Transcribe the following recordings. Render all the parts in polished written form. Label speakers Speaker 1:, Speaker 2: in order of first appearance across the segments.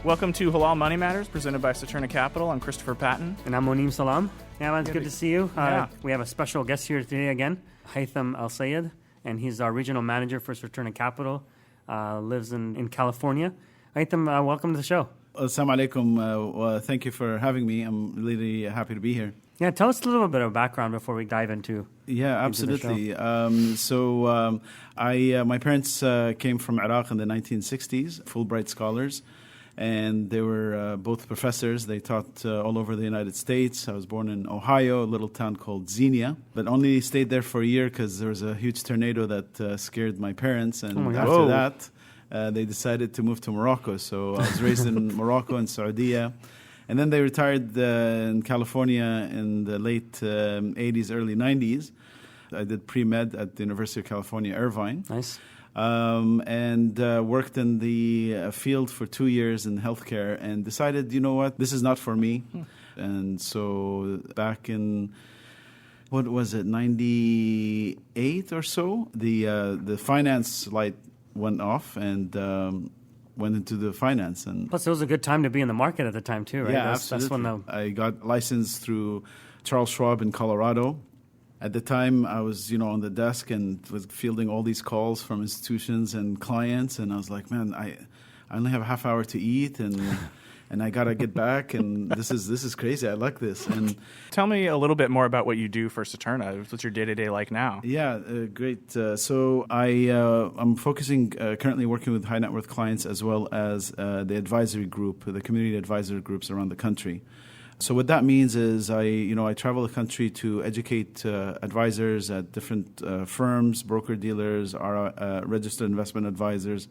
Speaker 1: Welcome to Halal Money Matters, presented by Saturna Capital. I'm Christopher Patton.
Speaker 2: And I'm Monem Salam. Yeah, man, it's good to see you.
Speaker 1: Yeah.
Speaker 2: We have a special guest here today again, Haitham Al-Sayed, and he's our regional manager for Saturna Capital, lives in California. Haitham, welcome to the show.
Speaker 3: Assalamu alaikum. Thank you for having me. I'm really happy to be here.
Speaker 2: Yeah, tell us a little bit of background before we dive into
Speaker 3: absolutely. My parents came from Iraq in the 1960s, Fulbright scholars, and they were both professors. They taught all over the United States. I was born in Ohio, a little town called Xenia, but only stayed there for a year because there was a huge tornado that scared my parents, and after that, they decided to move to Morocco. So I was raised in Morocco and Saudi. And then they retired in California in the late 80s, early 90s. I did pre-med at the University of California, Irvine.
Speaker 2: Nice.
Speaker 3: And worked in the field for 2 years in healthcare and decided, you know what, this is not for me. And so back in, 98 or so, the finance light went off and went into the finance. And
Speaker 2: plus, it was a good time to be in the market at the time too, right?
Speaker 3: Yeah, absolutely.
Speaker 2: That's when
Speaker 3: I got licensed through Charles Schwab in Colorado. At the time, I was, on the desk and was fielding all these calls from institutions and clients, and I was like, man, I only have a half hour to eat, and I gotta get back, and this is crazy. I like this. And
Speaker 1: tell me a little bit more about what you do for Saturna. What's your day-to-day like now?
Speaker 3: Yeah, great. So I'm focusing currently working with high net worth clients as well as the advisory group, the community advisory groups around the country. So what that means is I travel the country to educate advisors at different firms, broker dealers, registered investment advisors,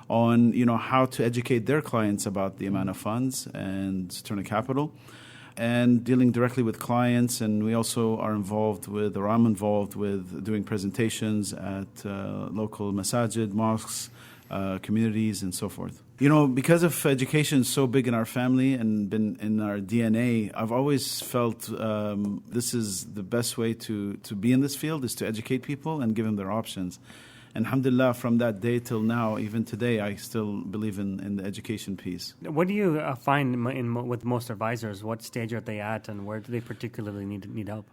Speaker 3: on how to educate their clients about the Amana funds and Saturna Capital, and dealing directly with clients. And we also are involved with, or I'm involved with, doing presentations at local masajid, mosques, communities, and so forth. Because of education so big in our family and been in our DNA, I've always felt this is the best way to be in this field, is to educate people and give them their options. And alhamdulillah, from that day till now, even today, I still believe in the education piece.
Speaker 2: What do you find with most advisors? What stage are they at, and where do they particularly need help?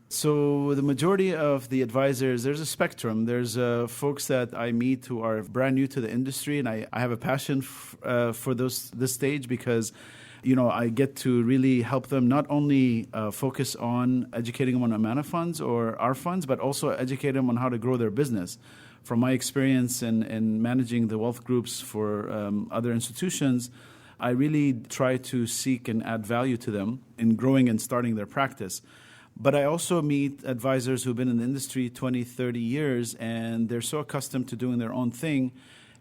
Speaker 3: So the majority of the advisors, there's a spectrum. There's folks that I meet who are brand new to the industry, and I have a passion for this stage because I get to really help them not only focus on educating them on Amana funds or our funds, but also educate them on how to grow their business. From my experience in managing the wealth groups for other institutions, I really try to seek and add value to them in growing and starting their practice. But I also meet advisors who've been in the industry 20, 30 years, and they're so accustomed to doing their own thing.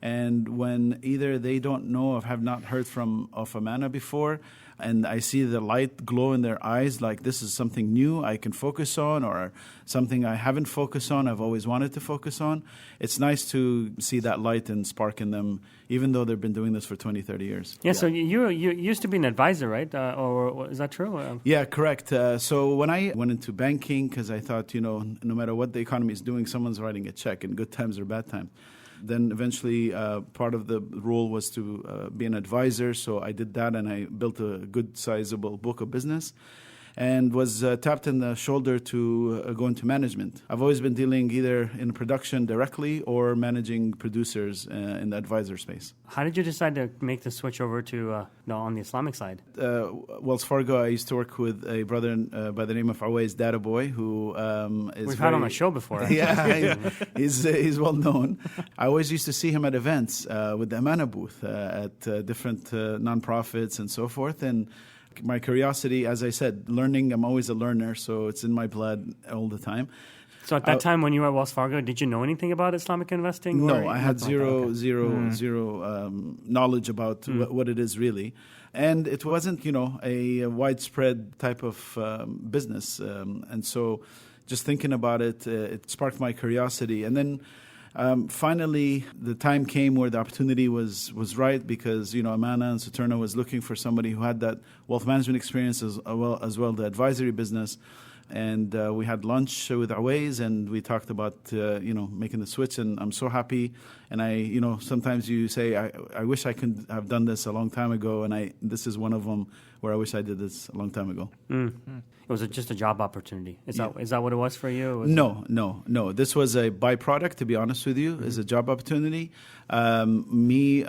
Speaker 3: And when either they don't know or have not heard of Amana before, and I see the light glow in their eyes, like this is something new I can focus on, or something I haven't focused on, I've always wanted to focus on. It's nice to see that light and spark in them, even though they've been doing this for 20, 30 years.
Speaker 2: Yeah, so you used to be an advisor, right? Or is that true?
Speaker 3: Yeah, correct. So when I went into banking, because I thought, no matter what the economy is doing, someone's writing a check in good times or bad times. Then eventually part of the role was to be an advisor. So I did that, and I built a good sizable book of business and was tapped in the shoulder to go into management. I've always been dealing either in production directly or managing producers in the advisor space.
Speaker 2: How did you decide to make the switch over to on the Islamic side?
Speaker 3: Wells Fargo, I used to work with a brother by the name of Awais Databoy, who is
Speaker 2: We've had on a show before.
Speaker 3: Yeah, he's well known. I always used to see him at events with the Amana booth at different nonprofits and so forth. And my curiosity, as I said, learning, I'm always a learner, so it's in my blood all the time.
Speaker 2: So at that time when you were at Wells Fargo, did you know anything about Islamic investing?
Speaker 3: No, I had zero knowledge about what it is really. And it wasn't, a widespread type of business. And so just thinking about it, it sparked my curiosity. And then finally, the time came where the opportunity was right because, Amana and Saturna was looking for somebody who had that wealth management experience as well the advisory business. and we had lunch with Awais, and we talked about making the switch. And I'm so happy. And sometimes you say, I wish I could have done this a long time ago, and this is one of them where I wish I did this a long time ago.
Speaker 2: Was it just a job opportunity? Is that what it was for you?
Speaker 3: No. This was a byproduct, to be honest with you, is a job opportunity. Me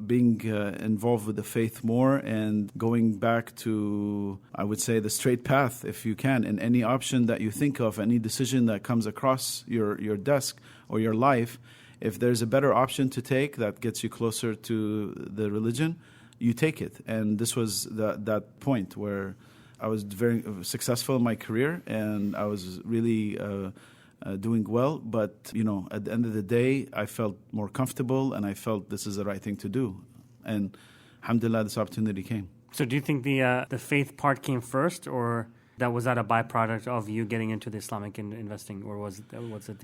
Speaker 3: being involved with the faith more and going back to, I would say, the straight path, if you can, in any option that you think of, any decision that comes across your desk or your life, if there's a better option to take that gets you closer to the religion, you take it. And this was that point where I was very successful in my career, and I was really doing well. But, at the end of the day, I felt more comfortable, and I felt this is the right thing to do. And alhamdulillah, this opportunity came.
Speaker 2: So do you think the faith part came first, or was that a byproduct of you getting into the Islamic investing, or was it the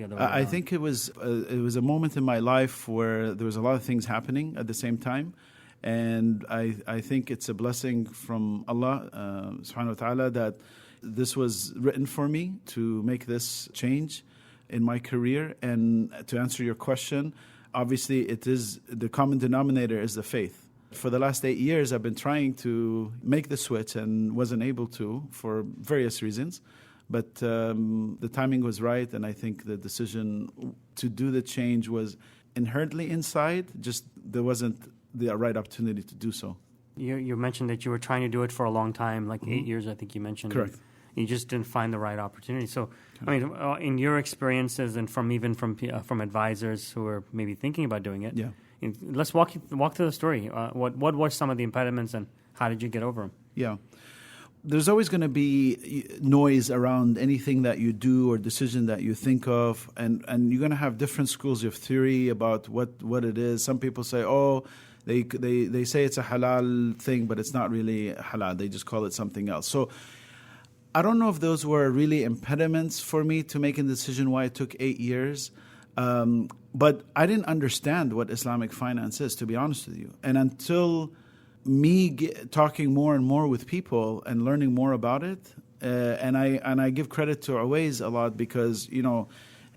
Speaker 2: other way around?
Speaker 3: I think it was a moment in my life where there was a lot of things happening at the same time. And I think it's a blessing from Allah subhanahu wa ta'ala that this was written for me to make this change in my career. And to answer your question, obviously it is the common denominator is the faith. For the last 8 years, I've been trying to make the switch and wasn't able to for various reasons. But the timing was right, and I think the decision to do the change was inherently inside, just there wasn't the right opportunity to do so.
Speaker 2: You mentioned that you were trying to do it for a long time, like 8 years, I think you mentioned.
Speaker 3: Correct.
Speaker 2: You just didn't find the right opportunity. So, I mean, in your experiences and from advisors who are maybe thinking about doing it, let's walk through the story. What were some of the impediments, and how did you get over them?
Speaker 3: Yeah. There's always going to be noise around anything that you do or decision that you think of, and you're going to have different schools of theory about what it is. Some people say, they say it's a halal thing, but it's not really halal. They just call it something else. So I don't know if those were really impediments for me to make a decision why it took 8 years. But I didn't understand what Islamic finance is, to be honest with you. And until talking more and more with people and learning more about it, and I give credit to Awais a lot because,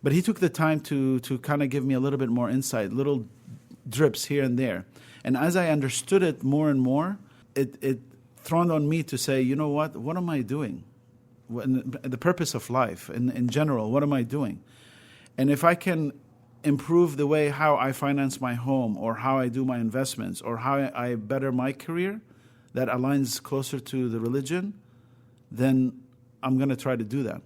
Speaker 3: but he took the time to kind of give me a little bit more insight, little drips here and there. And as I understood it more and more, it thrown on me to say, what am I doing? The purpose of life in general, what am I doing? And if I can improve the way how I finance my home, or how I do my investments, or how I better my career that aligns closer to the religion, then I'm going to try to do that.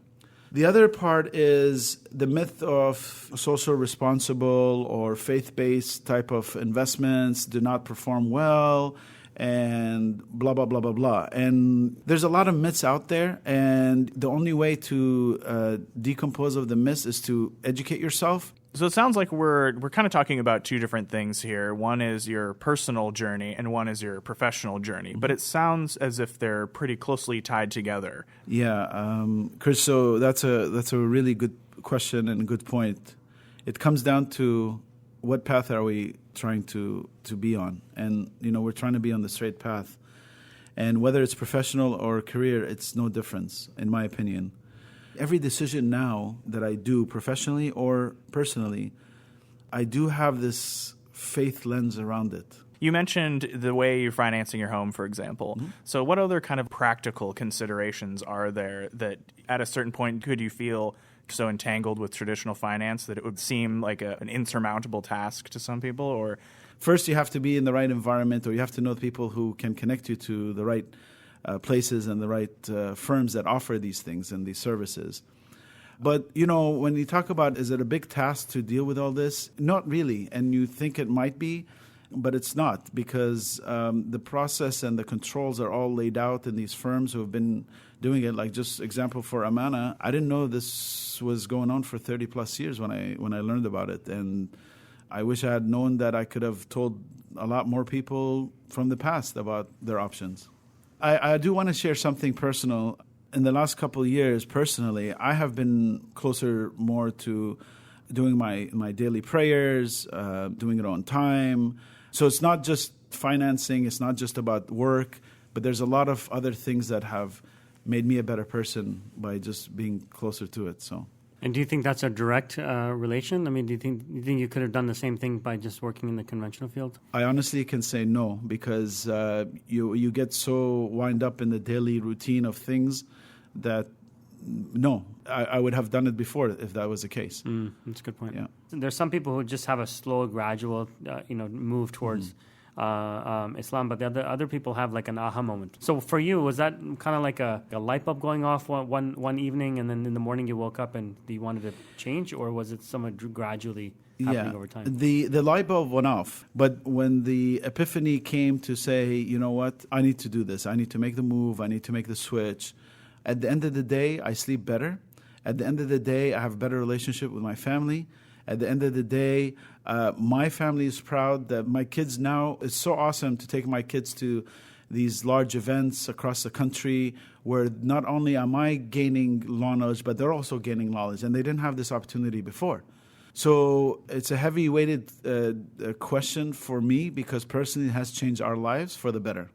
Speaker 3: The other part is the myth of social responsible or faith-based type of investments do not perform well, and blah, blah, blah, blah, blah. And there's a lot of myths out there, and the only way to decompose of the myths is to educate yourself.
Speaker 1: So it sounds like we're kind of talking about two different things here. One is your personal journey, and one is your professional journey. But it sounds as if they're pretty closely tied together.
Speaker 3: Yeah, Chris. So that's a really good question and a good point. It comes down to what path are we trying to be on, and we're trying to be on the straight path. And whether it's professional or career, it's no difference, in my opinion. Every decision now that I do professionally or personally, I do have this faith lens around it.
Speaker 1: You mentioned the way you're financing your home, for example. Mm-hmm. So what other kind of practical considerations are there that at a certain point could you feel so entangled with traditional finance that it would seem like an insurmountable task to some people? Or
Speaker 3: first, you have to be in the right environment, or you have to know people who can connect you to the right places and the right firms that offer these things and these services. But, when you talk about, is it a big task to deal with all this? Not really. And you think it might be, but it's not, because the process and the controls are all laid out in these firms who have been doing it. Like, just example for Amana, I didn't know this was going on for 30 plus years when I learned about it. And I wish I had known that I could have told a lot more people from the past about their options. I do want to share something personal. In the last couple of years, personally, I have been closer more to doing my daily prayers, doing it on time. So it's not just financing, it's not just about work, but there's a lot of other things that have made me a better person by just being closer to it. So.
Speaker 2: And do you think that's a direct relation? I mean, do you think you could have done the same thing by just working in the conventional field?
Speaker 3: I honestly can say no, because you get so wind up in the daily routine of things that no, I would have done it before if that was the case.
Speaker 2: That's a good point.
Speaker 3: Yeah.
Speaker 2: There's some people who just have a slow, gradual, move towards Islam, but the other people have like an aha moment. So for you, was that kind of like a light bulb going off one evening, and then in the morning you woke up and you wanted to change, or was it somewhat gradually happening over time?
Speaker 3: The light bulb went off, but when the epiphany came to say, you know what, I need to do this, I need to make the move, I need to make the switch. At the end of the day, I sleep better. At the end of the day, I have a better relationship with my family. At the end of the day, my family is proud that my kids now, it's so awesome to take my kids to these large events across the country where not only am I gaining knowledge, but they're also gaining knowledge, and they didn't have this opportunity before. So it's a heavy-weighted question for me, because personally it has changed our lives for the better.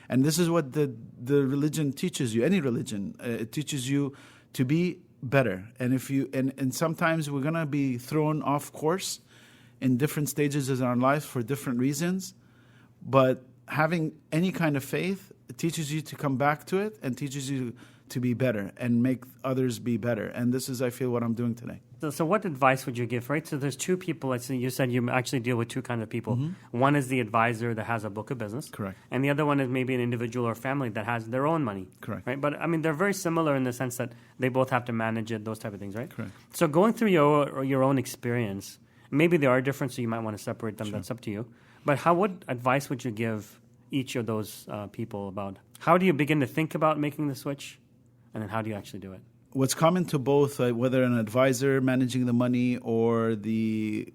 Speaker 3: And this is what the religion teaches you, any religion. It teaches you to be better. And if you and sometimes we're going to be thrown off course in different stages in our life for different reasons. But having any kind of faith, it teaches you to come back to it and teaches you to be better and make others be better. And this is, I feel, what I'm doing today.
Speaker 2: So what advice would you give, right? So there's two people. You said you actually deal with two kinds of people. One is the advisor that has a book of business.
Speaker 3: Correct.
Speaker 2: And the other one is maybe an individual or family that has their own money.
Speaker 3: Correct.
Speaker 2: Right? But, I mean, they're very similar in the sense that they both have to manage it, those type of things, right?
Speaker 3: Correct.
Speaker 2: So going through your own experience, maybe they are different, so you might want to separate them. Sure. That's up to you. But what advice would you give each of those people about how do you begin to think about making the switch, and then how do you actually do it?
Speaker 3: What's common to both, whether an advisor managing the money or the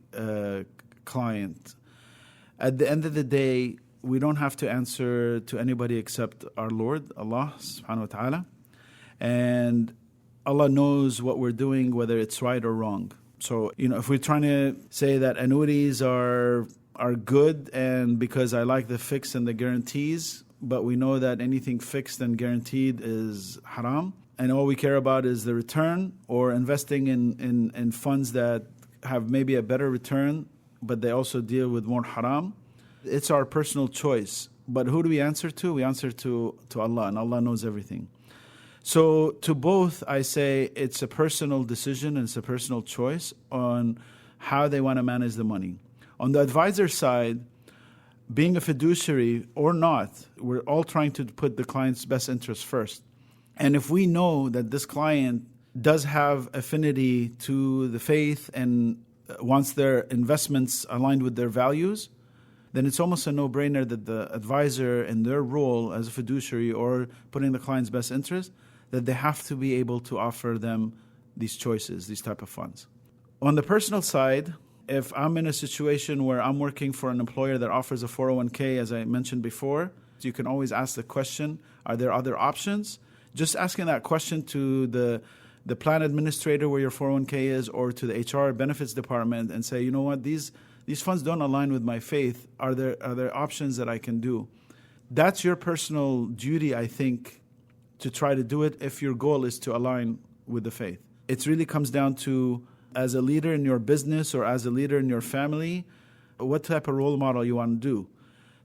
Speaker 3: client, at the end of the day, we don't have to answer to anybody except our Lord, Allah subhanahu wa ta'ala. And Allah knows what we're doing, whether it's right or wrong. So, if we're trying to say that annuities are good and because I like the fixed and the guarantees, but we know that anything fixed and guaranteed is haram, and all we care about is the return, or investing in funds that have maybe a better return, but they also deal with more haram. It's our personal choice. But who do we answer to? We answer to Allah, and Allah knows everything. So to both, I say it's a personal decision and it's a personal choice on how they want to manage the money. On the advisor side, being a fiduciary or not, we're all trying to put the client's best interest first. And if we know that this client does have affinity to the faith and wants their investments aligned with their values, then it's almost a no-brainer that the advisor, in their role as a fiduciary or putting the client's best interest, that they have to be able to offer them these choices, these type of funds. On the personal side, if I'm in a situation where I'm working for an employer that offers a 401k, as I mentioned before, you can always ask the question, are there other options? Just asking that question to the plan administrator where your 401k is, or to the HR benefits department, and say, you know what, these funds don't align with my faith. Are there options that I can do? That's your personal duty, I think, to try to do it if your goal is to align with the faith. It really comes down to, as a leader in your business or as a leader in your family, what type of role model you want to do.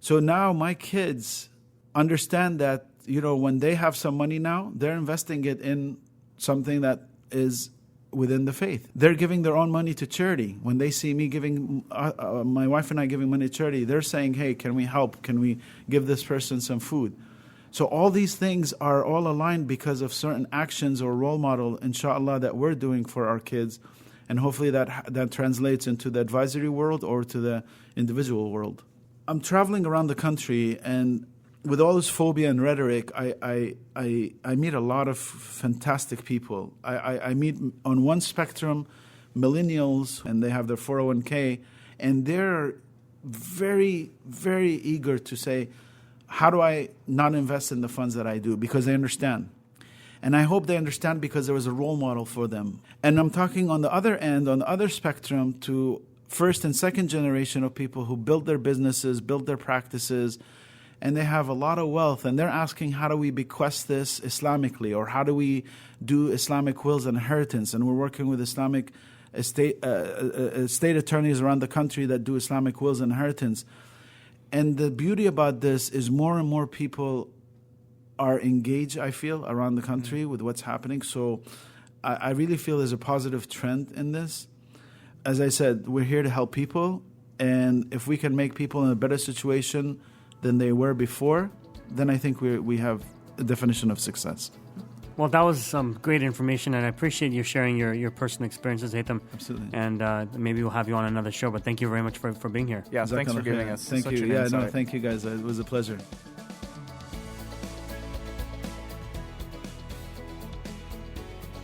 Speaker 3: So now my kids understand that, when they have some money now, they're investing it in something that is within the faith. They're giving their own money to charity. When they see me giving, my wife and I giving money to charity, they're saying, hey, can we help? Can we give this person some food? So all these things are all aligned because of certain actions or role model, inshallah, that we're doing for our kids. And hopefully that translates into the advisory world or to the individual world. I'm traveling around the country, and with all this phobia and rhetoric, I meet a lot of fantastic people. I meet, on one spectrum, millennials, and they have their 401k, and they're very, very eager to say, how do I not invest in the funds that I do? Because they understand. And I hope they understand because there was a role model for them. And I'm talking on the other end, on the other spectrum, to first and second generation of people who built their businesses, built their practices, and they have a lot of wealth, and they're asking, how do we bequest this Islamically, or how do we do Islamic wills and inheritance? And we're working with Islamic state attorneys around the country that do Islamic wills and inheritance. And the beauty about this is more and more people are engaged, I feel, around the country with what's happening. So I really feel there's a positive trend in this. As I said, we're here to help people. And if we can make people in a better situation than they were before, then I think we have a definition of success.
Speaker 2: Well, that was some great information, and I appreciate you sharing your personal experiences, Haitham.
Speaker 3: Absolutely.
Speaker 2: And maybe we'll have you on another show, but thank you very much for being here.
Speaker 1: Yeah, thanks for giving us such an insight.
Speaker 3: Thank you guys. It was a pleasure.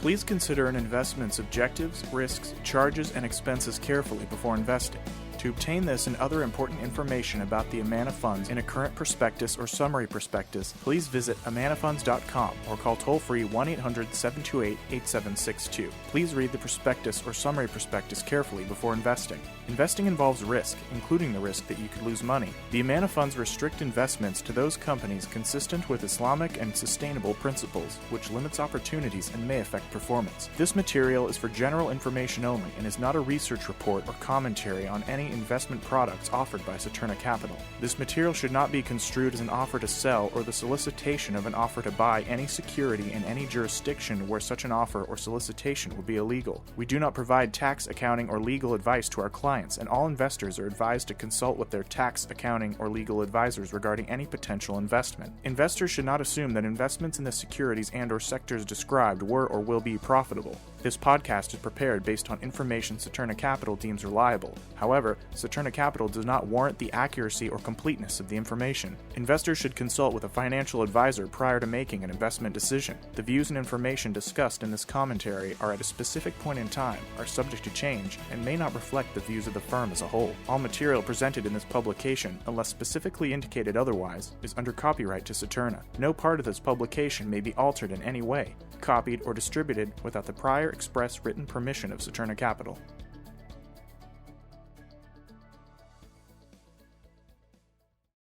Speaker 1: Please consider an investment's objectives, risks, charges, and expenses carefully before investing. To obtain this and other important information about the Amana Funds in a current prospectus or summary prospectus, please visit amanafunds.com or call toll-free 1-800-728-8762. Please read the prospectus or summary prospectus carefully before investing. Investing involves risk, including the risk that you could lose money. The Amana Funds restrict investments to those companies consistent with Islamic and sustainable principles, which limits opportunities and may affect performance. This material is for general information only and is not a research report or commentary on any investment products offered by Saturna Capital. This material should not be construed as an offer to sell or the solicitation of an offer to buy any security in any jurisdiction where such an offer or solicitation would be illegal. We do not provide tax, accounting, or legal advice to our clients, and all investors are advised to consult with their tax, accounting, or legal advisors regarding any potential investment. Investors should not assume that investments in the securities and/or sectors described were or will be profitable. This podcast is prepared based on information Saturna Capital deems reliable. However, Saturna Capital does not warrant the accuracy or completeness of the information. Investors should consult with a financial advisor prior to making an investment decision. The views and information discussed in this commentary are at a specific point in time, are subject to change, and may not reflect the views of the firm as a whole. All material presented in this publication, unless specifically indicated otherwise, is under copyright to Saturna. No part of this publication may be altered in any way, copied, or distributed without the prior express written permission of Saturna Capital.